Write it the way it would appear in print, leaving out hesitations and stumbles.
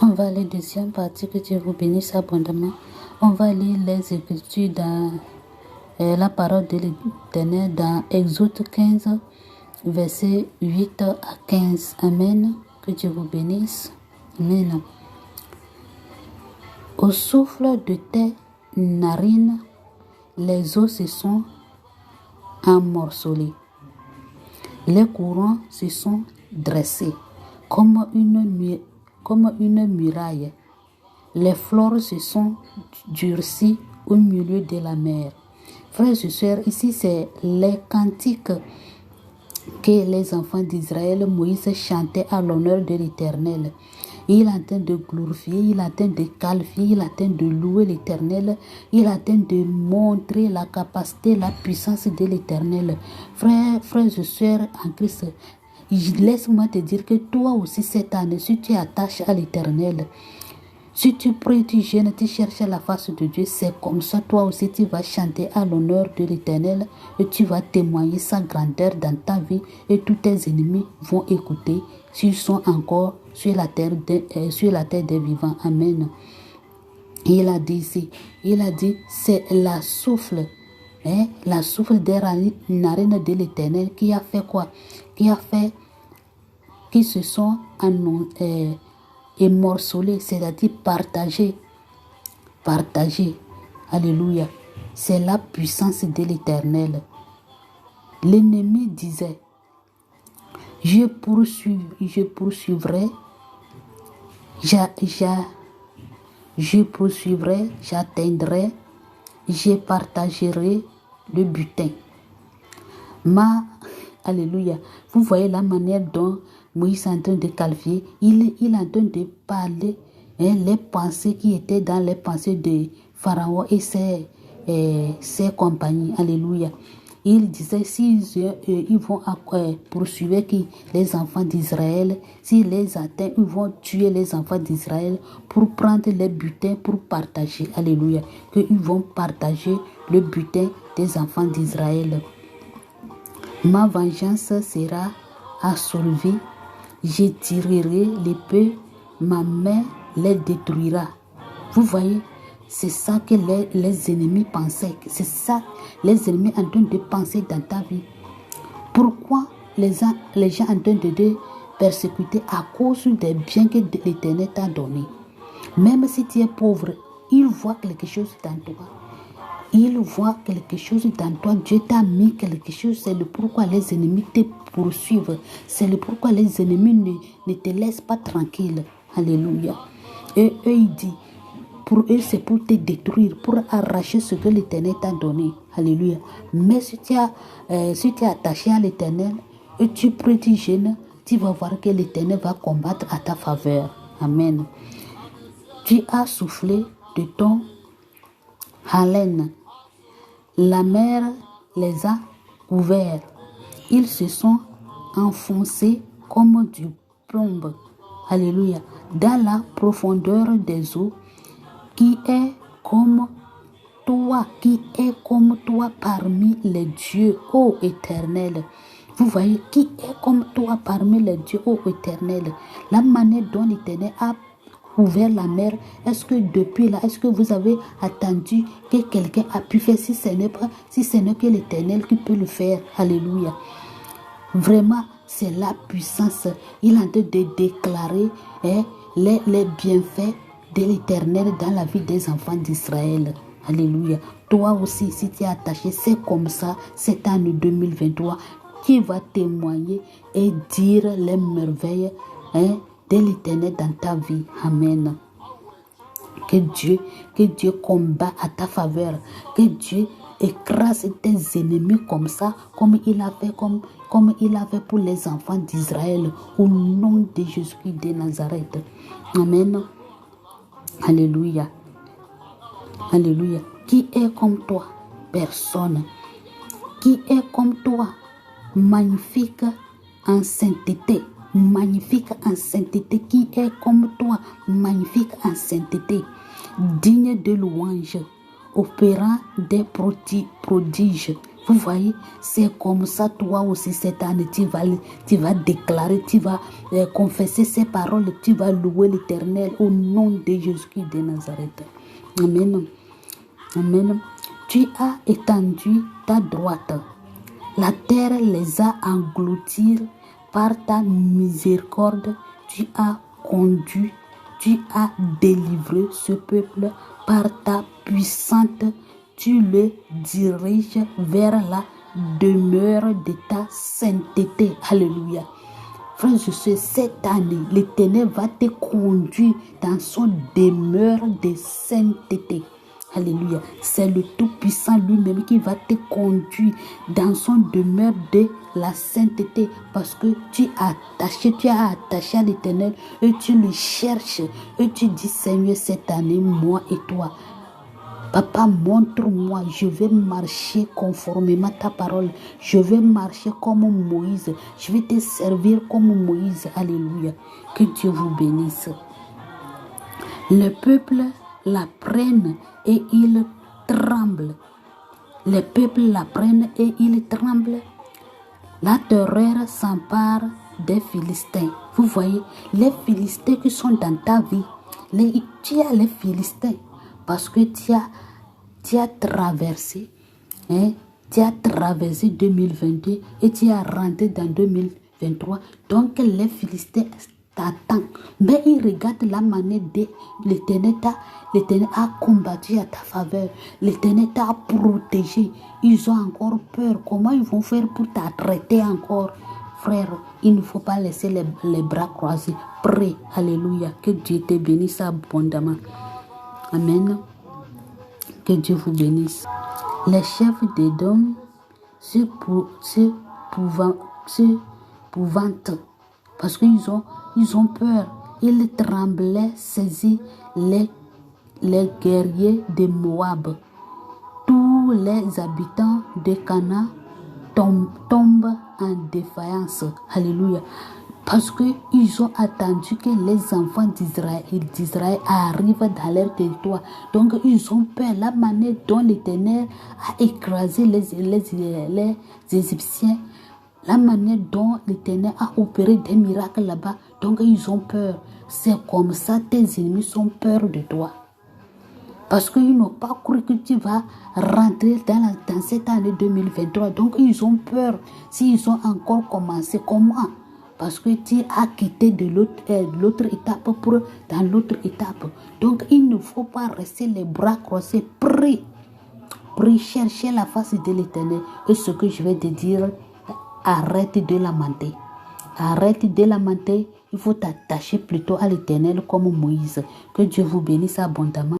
On va aller deuxième partie, que Dieu vous bénisse abondamment. On va lire les Écritures dans la parole de l'Éternel dans Exode 15, versets 8 à 15. Amen. Que Dieu vous bénisse. Amen. Au souffle de tes narines, les os se sont emmorcelés. Les courants se sont dressés comme une muraille. Les fleurs se sont durcies au milieu de la mer. Frères et sœurs, ici c'est les cantiques que les enfants d'Israël, Moïse chantait à l'honneur de l'Éternel. Il est en train de glorifier, il est en train de qualifier, il est en train de louer l'Éternel, il est en train de montrer la capacité, la puissance de l'Éternel. Frères et sœurs en Christ, laisse-moi te dire que toi aussi cette année, si tu attaches à l'Éternel, si tu pries, tu jeûnes, tu cherches la face de Dieu, c'est comme ça, toi aussi tu vas chanter à l'honneur de l'Éternel et tu vas témoigner sa grandeur dans ta vie et tous tes ennemis vont écouter s'ils sont encore sur la terre des vivants. Amen. Il a dit ici, c'est la souffle des narines de l'Éternel qui a fait quoi? Qui se sont émorcelés, c'est-à-dire partagés. Alléluia. C'est la puissance de l'Éternel. L'ennemi disait, je poursuivrai, j'atteindrai, je partagerai le butin. Alléluia. Vous voyez la manière dont Moïse est en train de qualifier. Il est en train de parler les pensées qui étaient dans les pensées de Pharaon et ses compagnies. Alléluia. Il disait, ils vont poursuivre les enfants d'Israël, s'ils les atteignent, ils vont tuer les enfants d'Israël pour prendre les butins, pour partager. Alléluia. Qu'ils vont partager le butin des enfants d'Israël. Ma vengeance sera assouvie, je tirerai l'épée, ma main les détruira. Vous voyez, c'est ça que les ennemis pensaient. C'est ça les ennemis en train de penser dans ta vie. Pourquoi les gens en train de te persécuter à cause des biens que l'Éternel t'a donnés? Même si tu es pauvre, il voit quelque chose dans toi. Il voit quelque chose dans toi. Dieu t'a mis quelque chose. C'est le pourquoi les ennemis te poursuivent. C'est le pourquoi les ennemis ne te laissent pas tranquille. Alléluia. Et eux, ils disent, pour eux, c'est pour te détruire, pour arracher ce que l'Éternel t'a donné. Alléluia. Mais si tu es attaché à l'Éternel et tu pries, tu jeûnes, tu vas voir que l'Éternel va combattre à ta faveur. Amen. Tu as soufflé de ton haleine. La mer les a couverts. Ils se sont enfoncés comme du plomb. Alléluia. Dans la profondeur des eaux, qui est comme toi parmi les dieux, ô Éternel. Vous voyez, qui est comme toi parmi les dieux, ô Éternel. La manière dont l'Éternel a ouvert la mer, est-ce que depuis là, est-ce que vous avez attendu que quelqu'un a pu faire, si ce n'est que l'Éternel qui peut le faire? Alléluia. Vraiment, c'est la puissance. Il est en train de déclarer les bienfaits de l'Éternel dans la vie des enfants d'Israël. Alléluia. Toi aussi, si tu es attaché, c'est comme ça, cette année 2023, qui va témoigner et dire les merveilles de l'Éternel dans ta vie. Amen. Que Dieu combat à ta faveur. Que Dieu écrase tes ennemis comme ça, comme il a fait pour les enfants d'Israël, au nom de Jésus-Christ de Nazareth. Amen. Alléluia. Alléluia. Qui est comme toi? Personne. Qui est comme toi? Magnifique en sainteté. Magnifique en sainteté, qui est comme toi, magnifique en sainteté, digne de louange, opérant des prodiges, Vous voyez, c'est comme ça, toi aussi, cette année, tu vas déclarer, tu vas confesser ces paroles, tu vas louer l'Éternel au nom de Jésus-Christ de Nazareth. Amen. Amen. Tu as étendu ta droite. La terre les a engloutis par ta miséricorde. Tu as conduit, tu as délivré ce peuple par ta puissante. Tu le diriges vers la demeure de ta sainteté. Alléluia. Frère, je sais, cette année, l'Éternel va te conduire dans son demeure de sainteté. Alléluia. C'est le Tout-Puissant lui-même qui va te conduire dans son demeure de la sainteté. Parce que tu as attaché à l'Éternel et tu le cherches. Et tu dis, Seigneur, cette année, moi et toi, Papa, montre-moi, je vais marcher conformément à ta parole. Je vais marcher comme Moïse. Je vais te servir comme Moïse. Alléluia. Que Dieu vous bénisse. Le peuple la prenne et il tremble. Le peuple la prenne et il tremble. La terreur s'empare des Philistins. Vous voyez, les Philistins qui sont dans ta vie, tu as les Philistins parce que tu as traversé, tu as traversé 2022 et tu as rentré dans 2023. Donc les Philistins t'attendent. Mais ils regardent la manière de l'Éternel a combattu à ta faveur. L'Éternel t'a protégé. Ils ont encore peur. Comment ils vont faire pour t'arrêter encore? Frère, il ne faut pas laisser les bras croisés. Prie. Alléluia. Que Dieu te bénisse abondamment. Amen. Que Dieu vous bénisse. Les chefs des dômes se pouvantent parce qu'ils ont peur. Ils tremblaient, saisis les guerriers de Moab. Tous les habitants de Canaan tombent en défaillance. Alléluia. Parce qu'ils ont attendu que les enfants d'Israël arrivent dans leur territoire. Donc ils ont peur. La manière dont l'Éternel a écrasé les Égyptiens, la manière dont l'Éternel a opéré des miracles là-bas, donc ils ont peur. C'est comme ça tes ennemis ont peur de toi. Parce qu'ils n'ont pas cru que tu vas rentrer dans cette année 2023. Donc ils ont peur. S'ils ont encore commencé, comment? Parce que tu as quitté de l'autre étape pour dans l'autre étape. Donc il ne faut pas rester les bras croisés. Prie. Prie, chercher la face de l'Éternel. Et ce que je vais te dire, arrête de lamenter. Arrête de lamenter. Il faut t'attacher plutôt à l'Éternel comme Moïse. Que Dieu vous bénisse abondamment.